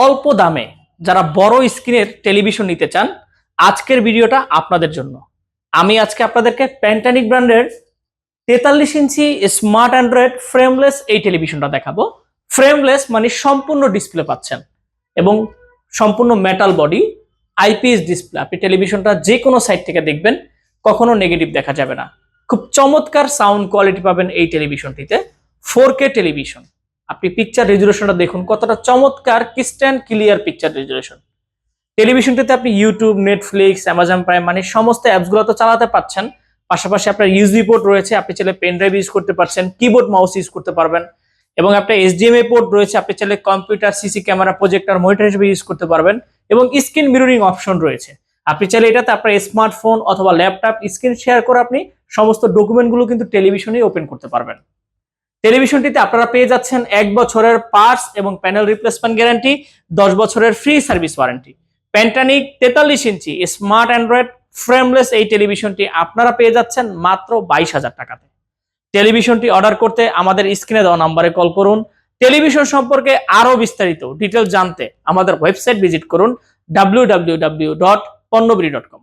অল্প দামে যারা বড় স্ক্রিনের টেলিভিশন নিতে চান, আজকের ভিডিওটা আপনাদের জন্য। আমি আজকে আপনাদেরকে প্যান্টানিক ব্র্যান্ডের 43 ইঞ্চি স্মার্ট অ্যান্ড্রয়েড ফ্রেমলেস এই টেলিভিশনটা দেখাবো। ফ্রেমলেস মানে সম্পূর্ণ ডিসপ্লে পাচ্ছেন এবং সম্পূর্ণ মেটাল বডি, আইপিএস ডিসপ্লে। আপনি টেলিভিশনটা যে কোনো সাইড থেকে দেখবেন, কখনো নেগেটিভ দেখা যাবে না। খুব চমৎকার সাউন্ড কোয়ালিটি পাবেন এই টেলিভিশনটিতে। 4K television. আপনি পিকচার রেজুলেশনটা দেখুন, কতটা চমৎকার ক্রিস্টাল ক্লিয়ার পিকচার রেজুলেশন। টেলিভিশনটিতে আপনি ইউটিউব, নেটফ্লিক্স, অ্যামাজন প্রাইম মানে সমস্ত অ্যাপসগুলো তো চালাতে পারছেন। পাশাপাশি আপনার ইউএসবি পোর্ট রয়েছে, আপনি চাইলে পেন ড্রাইভ ইউজ করতে পারছেন, কিবোর্ড মাউস ইউজ করতে পারবেন এবং আপনার এইচডিএমআই পোর্ট রয়েছে, আপনি চাইলে computer, CC camera, projector, monitor হিসেবে ইউজ করতে পারবেন এবং স্ক্রিন মিররিং অপশন রয়েছে। আপনি চাইলে এটাতে আপনার স্মার্টফোন অথবা ল্যাপটপ স্ক্রিন শেয়ার করে আপনি সমস্ত ডকুমেন্টগুলো কিন্তু টেলিভিশনেই ওপেন করতে পারবেন। টেলিভিশনটিতে আপনারা পেয়ে যাচ্ছেন 1 বছরের পার্টস এবং প্যানেল রিপ্লেসমেন্ট গ্যারান্টি, 10 বছরের ফ্রি সার্ভিস ওয়ারেন্টি। প্যান্টানিক 43 ইঞ্চি স্মার্ট অ্যান্ড্রয়েড ফ্রেমলেস এই টেলিভিশনটি আপনারা পেয়ে যাচ্ছেন মাত্র 22,000 টাকাতে। টেলিভিশনটি অর্ডার করতে আমাদের স্ক্রিনে দেওয়া নাম্বারে কল করুন। টেলিভিশন সম্পর্কে আরো বিস্তারিত ডিটেইলস জানতে আমাদের ওয়েবসাইট ভিজিট করুন www.ponnobiri.com।